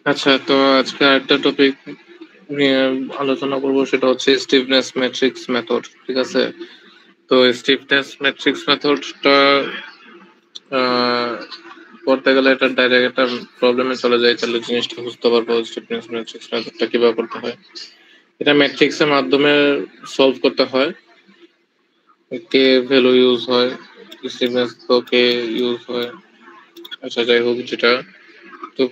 আচ্ছা, তো আজকে একটা টপিক নিয়ে আলোচনা করব, সেটা হচ্ছে স্টিফনেস ম্যাট্রিক্স মেথড। ঠিক আছে, তো স্টিফনেস ম্যাট্রিক্স মেথডটা করতে গেলে এটা ডাইরেক্ট একটা প্রবলেমে চলে যায়, তাহলে জিনিসটা বুঝতে পারবো স্টিফনেস ম্যাট্রিক্স মেথডটা কিভাবে করতে হয়। এটা ম্যাট্রিক্সের মাধ্যমে সলভ করতে হয়। কে ভ্যালু ইউজ হয়, স্টিফনেস তো কে ইউজ হয়। আচ্ছা, যাই হোক, যেটা তো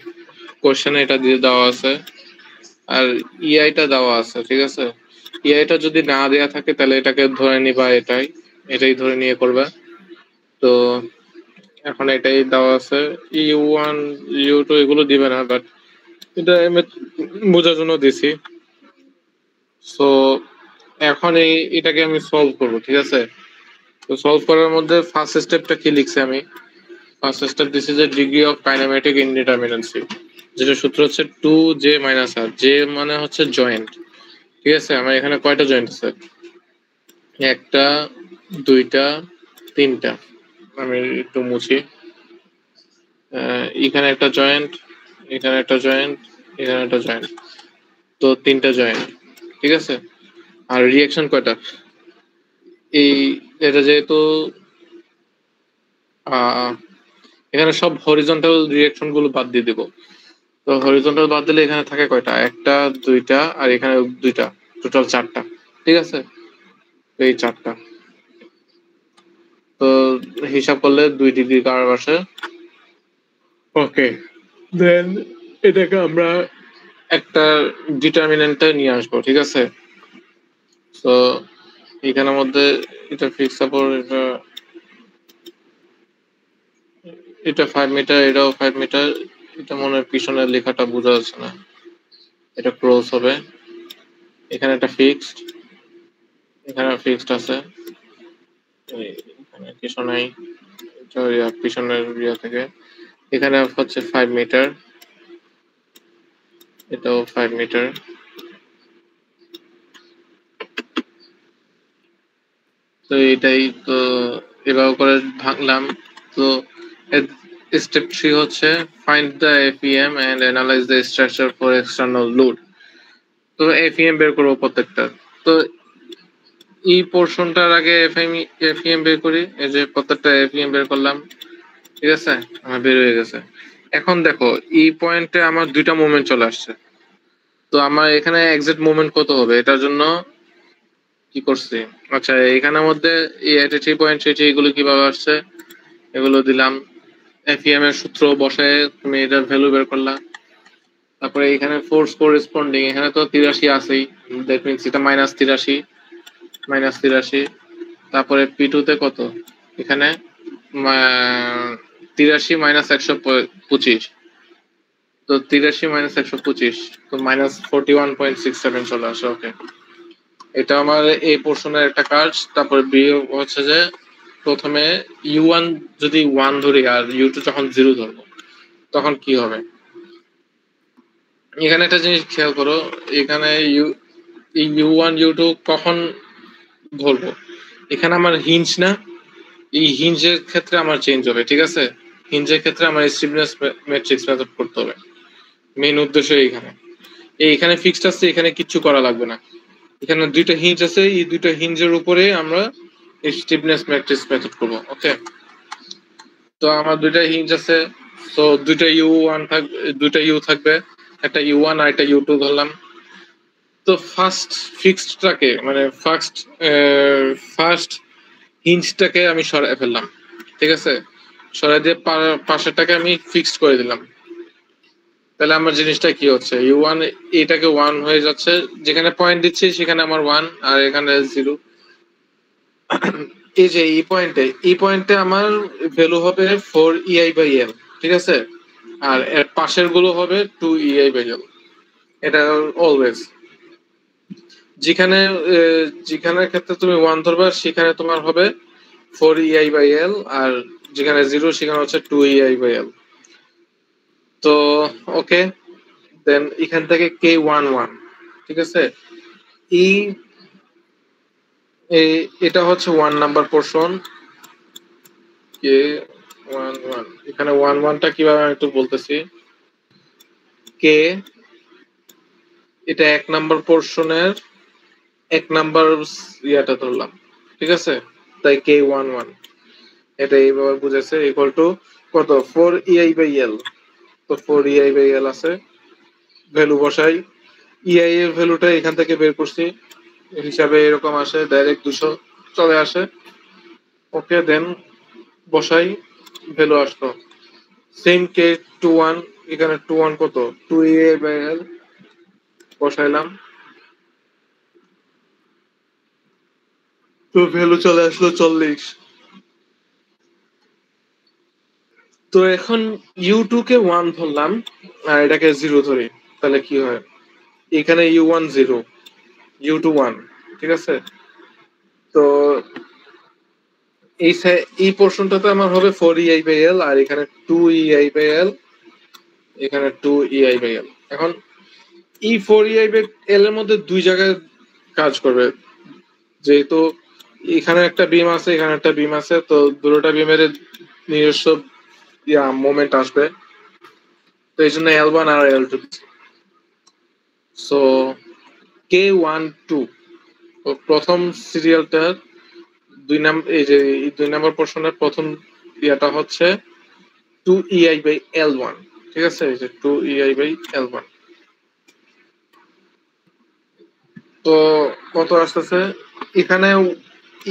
কোশ্চেনে এটা দিয়ে দেওয়া আছে আর ইআইটা দেওয়া আছে। ঠিক আছে, ইআইটা যদি না দেয়া থাকে তাহলে এটাকে ধরে নিবা, এটাই ধরে নিয়ে করবে। তো এখন এটাই দেওয়া আছে, ইউ1 ইউ2 এগুলো দিবে না, বাট এটা বোঝার জন্য দিছি। সো এখন এটাকে আমি সলভ করব। ঠিক আছে, তো সলভ করার মধ্যে ফার্স্ট স্টেপটা কি লিখছি আমি? ফার্স্ট স্টেপ দিছি যে ডিগ্রি অফ কাইনেমেটিক ইনডিটারমিনেন্সি, যেটা সূত্র হচ্ছে 2j-r। জে মানে হচ্ছে জয়েন্ট। ঠিক আছে, আমার এখানে কয়টা জয়েন্ট আছে? একটা, দুইটা, তিনটা। আমি একটু মুছি। এখানে একটা জয়েন্ট, এখানে একটা জয়েন্ট, এখানে একটা জয়েন্ট, তো তিনটা জয়েন্ট। ঠিক আছে, আর রিয়াকশন কয়টা? এই এটা যেহেতু এখানে সব হরিজন্টাল রিয়াকশন গুলো বাদ দিয়ে দিব, তো হরিজন্টাল বাদ দিলে এখানে থাকে কয়টা? একটা, দুইটা, আর এখানে দুইটা, টোটাল চারটা। ঠিক আছে, এই চারটা। তো হিসাব করলে 2 ডিগ্রি কার্ভ আসে। ওকে, দেন এটাকে আমরা একটা ডিটারমিনেন্টে নিয়ে আসবো। ঠিক আছে, তো এখানের মধ্যে এটা ফিক্স সাপোর্ট, এটা 5 মিটার, এটাও 5 মিটার। এটা মনে হয় পিছনের লেখাটা বোঝা যাচ্ছে না, এটা ক্রস হবে। এখানে একটা ফিক্সড, এখানে ফিক্সড আছে, এখানে কিছু নাই, পিছনের থেকে। এখানে হচ্ছে 5 মিটার, এটাও 5 মিটার। তো এটাই তো এভাবে করে ভাঙলাম। তো স্টেপ 3 হচ্ছে find the FEM and analyse the structure for external load. তো এফইএম বের করবো প্রত্যেকটা। তো এই পোর্শনটার আগে এফইএম বের করি। এই যে প্রত্যেকটা এফইএম বের করলাম। ঠিক আছে, আমার বের হয়ে গেছে। এখন দেখো, এই পয়েন্টে আমার দুইটা মোমেন্ট চলে আসছে। তো আমার এখানে এক্সাক্ট মোমেন্ট কত হবে এটার জন্য কি করছি? আচ্ছা, এখানের মধ্যে এই 83.80 এগুলো কিভাবে আসছে এগুলো দিলাম। এফইএম এর সূত্র বসায় তুমি এটার ভ্যালু বের করলা। তারপরে এখানে ফোর্স করেসপন্ডিং, এখানে তো 83 আছেই, দ্যাট মিন্স এটা মাইনাস 83। তারপরে পি2 তে কত? এখানে 83 মাইনাস 125, তো 83 মাইনাস 125, তো -41.67 চলে আসে। ওকে, এটা আমার এই পোর্শনের একটা কাজ। তারপরে বি হচ্ছে যে প্রথমে ইউ1 যদি 1 ধরি আর ইউ2 যখন 0 ধরবো তখন কি হবে? এখানে একটা জিনিস খেয়াল করো, এখানে ইউ1 ইউ2 কখন ধরবো? এখানে আমার হিঞ্জ না, এই হিঞ্জের ক্ষেত্রে আমার চেঞ্জ হবে। ঠিক আছে, হিঞ্জের ক্ষেত্রে আমার স্টিফনেস ম্যাট্রিক্স মেথড করতে হবে। মেইন উদ্দেশ্য এইখানে ফিক্সড আছে, এখানে কিচ্ছু করা লাগবে না। এখানে দুইটা হিঞ্জ আছে, এই দুইটা হিঞ্জের উপরে আমরা স্টিফনেস ম্যাট্রিক্স মেথড করব। ওকে, তো আমার দুইটা হিঞ্জ আছে, তো দুইটা ইউ1 থাকবে, দুইটা ইউ থাকবে, একটা ইউ1 আর একটা ইউ2 ধরলাম। তো ফার্স্ট ফিক্সডটাকে মানে ফার্স্ট হিঞ্জটাকে আমি সরাই ফেললাম। ঠিক আছে, সরাই দিয়ে পাশেরটাকে আমি ফিক্সড করে দিলাম। তাহলে আমার জিনিসটা কি হচ্ছে? ইউ1 এটাকে 1 হয়ে যাচ্ছে, যেখানে পয়েন্ট দিচ্ছি সেখানে আমার 1 আর এখানে 0। এই যে এই পয়েন্টে আমার ভ্যালু হবে 4ei/l। ঠিক আছে, আর এর পাশের গুলো হবে 2ei/l। এটা অলওয়েজ যেখানে যেখানের ক্ষেত্রে তুমি 1 ধরবে সেখানে তোমার হবে 4ei/l, আর যেখানে 0 সেখানে হচ্ছে 2ei/l। তো ওকে, দেন এখান থেকে k11। ঠিক আছে, এই এটা হচ্ছে 1 নাম্বার পোর্শন, k11। এখানে 11টা কিভাবে আমি একটু বলতেছি। কে, এটা 1 নাম্বার পোর্শনের 1 নাম্বার ইয়াটা ধরলাম, ঠিক আছে? তাই K11 এটা এইভাবে বুঝেছে ইকুয়াল টু কত 4EI/L। তো 4EI/L আছে, ভ্যালু বসাই, EI এর ভ্যালুটা এখান থেকে বের করছি, হিসাবে এরকম আসে, ডাইরেক্ট 200 চলে আসে। ওকে, দেন বসাই, ভ্যালু আসলো সেম K21, এখানে 21 কত 2EI/L বসাইলাম, তো ভ্যালু চলে আসলো 40। তো এখন U2 কে 1 ধরলাম আর এটাকে 0 ধরি, তাহলে কি হয়? এখানে U1 0, U2 1, ঠিক আছে? তো এই পোর্শনটাতে আমার হবে 4EI/L আর এখানে 2EI/L, এখানে 2EI/L। এখন এই 4EI/L এর মধ্যে দুই জায়গায় কাজ করবে, যেহেতু এখানে একটা বিম আছে, এখানে একটা বিম আছে, তো দুটোটা বিমের নিজস্ব মোমেন্ট আসবে, তো এই জন্য L1 আর L2। সো K12 প্রথম সিরিয়ালটার এই যে 2 নাম্বার পোর্শনের প্রথম ইয়াটা হচ্ছে 2EI/L1, ঠিক আছে? এই যে 2EI/L1। তো কত আসতেছে এখানে?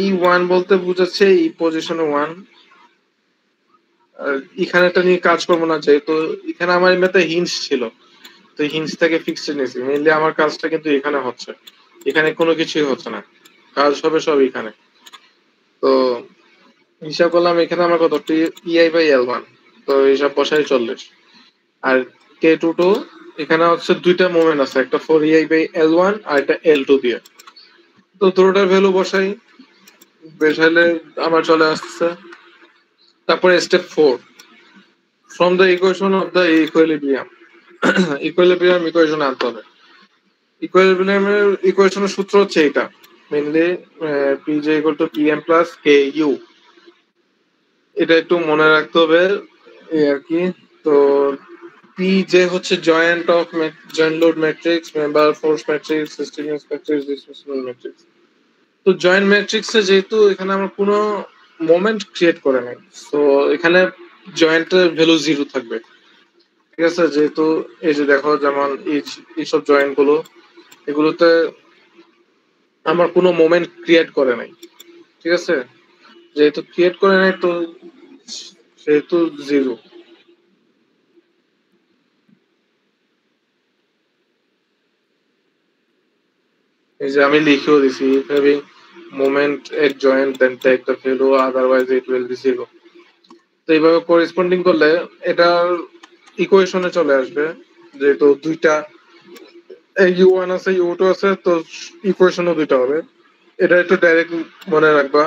E1 বলতে বুঝাচ্ছে এই পজিশনে 1, আর এখানে এটা নিয়ে কাজ করবো না, যেহেতু এখানে আমার এমনিতে হিঞ্জ ছিল, তো হিঞ্জ থেকে ফিক্সড নিয়েছি। মেইনলি আমার কাজটা কিন্তু এখানে হচ্ছে, এখানে কোনো কিছুই হচ্ছে না, কাজ হবে সব এখানে। তো হিসাব করলাম এখানে আমার কত EI/L1, তো হিসাব বসাই 40। আর K22 এখানে হচ্ছে দুইটা মোমেন্ট আছে, একটা 4EI/L1 আর একটা L2 দিয়ে, তো দুটোটার ভ্যালু বসাই, বসাইলে আমার চলে আসছে। তারপরে step 4, from the equation of the equilibrium. Equilibrium equation আনতে হবে। ইকুইলিব্রিয়ামের ইকুয়েশনের সূত্র হচ্ছে এটা, মেইনলি PJ = PM + KU, এটা একটু মনে রাখতে হবে এই আর কি। তো PJ হচ্ছে joint load matrix, member force matrix, systemic matrix, displacement matrix. তো জয়েন্ট ম্যাট্রিক্সে যেহেতু এখানে আমরা কোনো মোমেন্ট ক্রিয়েট করে নাই, তো এখানে জয়েন্টের ভ্যালু 0 থাকবে, ঠিক আছে? যেহেতু এই যে দেখো, যেমন এইসব জয়েন্ট গুলো, এগুলোতে আমার কোনো মোমেন্ট ক্রিয়েট করে নাই, ঠিক আছে? যেহেতু ক্রিয়েট করে নাই, তো সেহেতু 0। এই যে আমি লিখেও দিছি, if having moment at joint then take the value, otherwise it will be 0। তো এইভাবে করেসপন্ডিং করলে এটার ইকুয়েশনে চলে আসবে, যেহেতু দুইটা U1 আছে, U2 আছে, তো ইকুয়েশনও দুইটা হবে। এটা একটু ডাইরেক্ট মনে রাখবা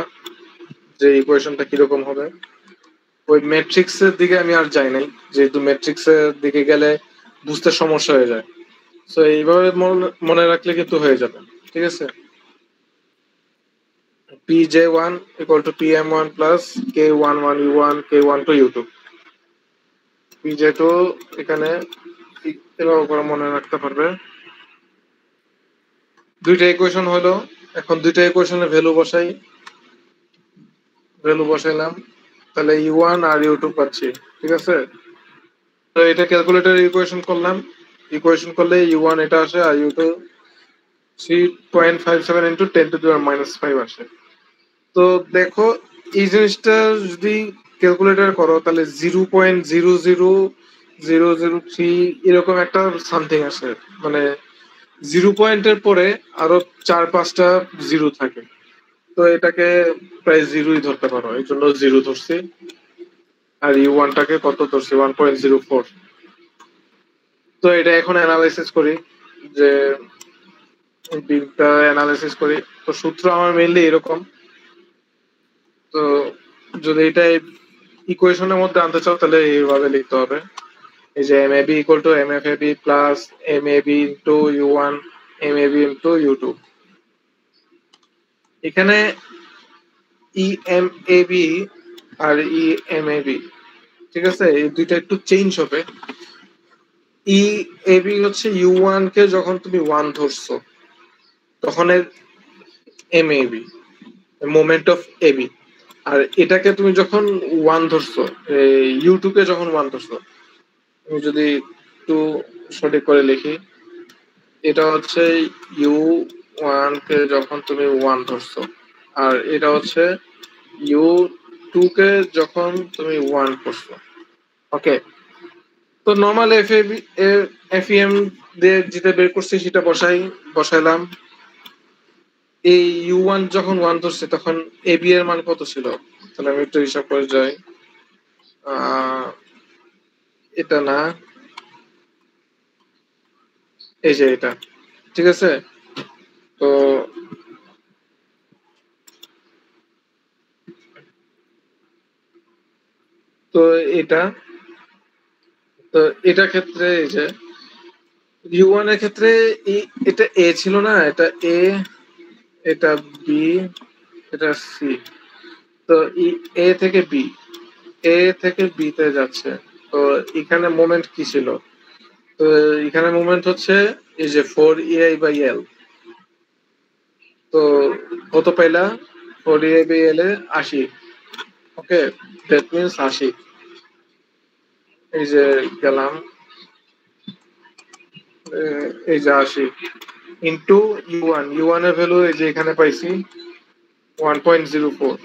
যে ইকুয়েশনটা কিরকম হবে। ওই ম্যাট্রিক্সের দিকে আমি আর যাই নাই, যেহেতু ম্যাট্রিক্সের দিকে গেলে বুঝতে সমস্যা হয়ে যায়। তো এইভাবে মনে রাখলে কিন্তু হয়ে যাবে, ঠিক আছে? PJ1 = PM1 + K11U1 K12U2। PJ2 এখানে এভাবে করে মনে রাখতে পারবে। দুইটা ইকুয়েশন হলো, এখন দুইটা ইকুয়েশনের ভ্যালু বসাই, ভ্যালু বসাইলাম, তাহলে U1 আর U2 পাচ্ছি, ঠিক আছে? তো এটা ক্যালকুলেটর ইকুয়েশন করলাম, ইকুয়েশন করলে U1 এটা আসে আর U2 3.57 × 10⁻⁻5 আসে। তো দেখো, এই জিনিসটা যদি ক্যালকুলেটর করো তাহলে 0.00003 এরকম একটা সামথিং আসে, মানে 0 পয়েন্টের পরে আরো 4-5টা জিরো থাকে, তো এটাকে প্রায় জিরোই ধরতে পারো, এই জন্য 0 ধরছি। আর U1টাকে কত ধরছি 1.04। তো এটা এখন অ্যানালাইসিস করি, যে বিলটা অ্যানালাইসিস করি। তো সূত্র আমার মেইনলি এরকম। তো যদি এটা ইকুয়েশনের মধ্যে আনতে চাও তাহলে এইভাবে লিখতে হবে, এই যে MAB = MFAB + MAB × U1 MAB × U2। এখানে EMAB আর EMAB, ঠিক আছে, এই দুইটা একটু চেঞ্জ হবে। ই এবি হচ্ছে U1 কে যখন তুমি 1 ধরছো তখন এর MAB, মোমেন্ট অফ এবি। আর এটাকে তুমি যখন 1 ধরছো, U2 কে যখন 1 ধরছো, আমি যদি একটু সঠিক করে লিখি, এটা হচ্ছে U1 কে যখন তুমি 1 ধরছো, আর এটা হচ্ছে U2 কে যখন তুমি 1 করছো। ওকে, তো নর্মাল FEM দিয়ে যেটা বের করছি সেটা বসাইলাম। এই U1 যখন 1 ধরছে তখন এবি এর মান কত ছিল? তাহলে আমি একটু হিসাব করে যাই। আহ, এটা না, এই যে এটা, ঠিক আছে। তো তো এটা, তো এটা ক্ষেত্রে এই যে U1 এর ক্ষেত্রে এটা এ ছিল না, এটা এ, এটা বি, এটা সি। তো এ থেকে বি, এ থেকে বি তে যাচ্ছে। তো এখানে মোমেন্ট কি ছিল? তো এখানে মোমেন্ট হচ্ছে এই যে 4EI/L। তো কত পাইলা? 4EI/L A 80। Okay, that means 80। এই যে গেলাম, এই যে 80 ইন্টু U1 এর ভ্যালু এই যে এখানে পাইছি 1.04।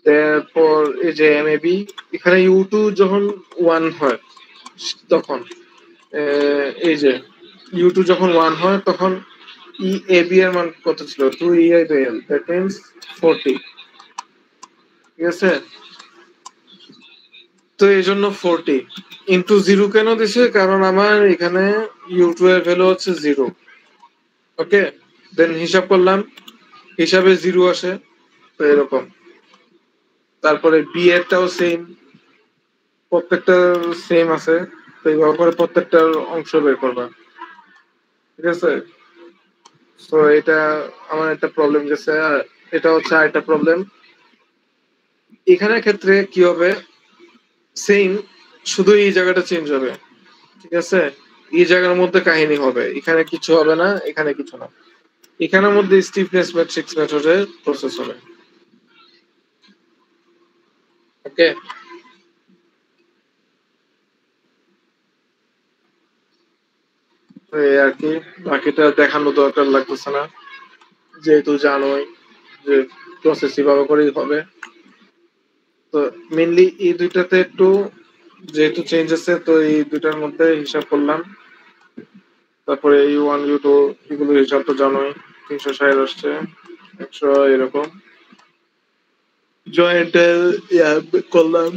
তারপর এই যে MAB, এখানে U2 যখন 1 হয় তখন এই যে U2 যখন 1 হয় তখন EAB এর মান কত ছিল? 2EI/L, that means 40। ঠিক আছে, তো এই জন্য 40 ইন্টু 0 কেন দিছে? কারণ আমার এখানে U2 এর ভ্যালু হচ্ছে 0। ওকে, দেন হিসাব করলাম, হিসাবে 0 আসে, তো এরকম। তারপরে বি এরটাও সেম, প্রত্যেকটা সেম আছে। তো এইভাবে করে প্রত্যেকটার অংশ বের করবা। ঠিক আছে, তো এটা আমার একটা প্রবলেম গেছে। আর এটা হচ্ছে আরেকটা প্রবলেম। এখানের ক্ষেত্রে কি হবে? সেম, শুধু এই জায়গাটা চেঞ্জ হবে। ঠিক আছে, এই জায়গার মধ্যে কাহিনী হবে, এখানে কিছু হবে না, এখানে কিছু না। এখানের মধ্যে স্টিফনেস ম্যাট্রিক্স মেথডের প্রসেস হবে। ওকে, এই আর কি, বাকিটা দেখানো দরকার লাগতেছে না, যেহেতু জানোই যে প্রসেস এভাবে করেই হবে। তো মেনলি এই দুইটাতে একটু যেহেতু চেঞ্জ আছে, তো এই দুইটার মধ্যে হিসাব করলাম। তারপরে U1 U2 এগুলো হিসাব তো জানোই, 360 আসছে, 100 এরকম। জয়েন্টের করলাম,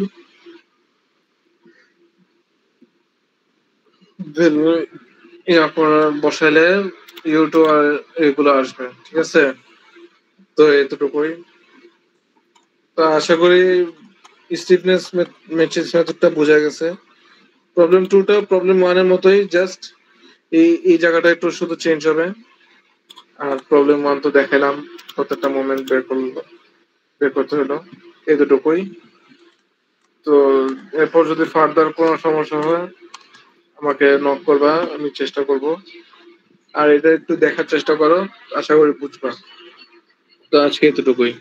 ভ্যালু এরপর বসাইলে U2 আর এগুলো আসবে। ঠিক আছে, তো এতটুকুই। তো আশা করি স্টিফনেস ম্যাট্রিক্স মেথডটা বোঝা গেছে। প্রবলেম 2টা প্রবলেম 1 এর মতোই, জাস্ট এই জায়গাটা একটু শুধু চেঞ্জ হবে। আর প্রবলেম 1 তো দেখালাম, প্রত্যেকটা মোমেন্ট বের করতে হলো, এতটুকুই। তো এরপর যদি ফার্দার কোনো সমস্যা হয় আমাকে নক করবা, আমি চেষ্টা করব। আর এটা একটু দেখার চেষ্টা করো, আশা করি বুঝবা। তো আজকে এতটুকুই।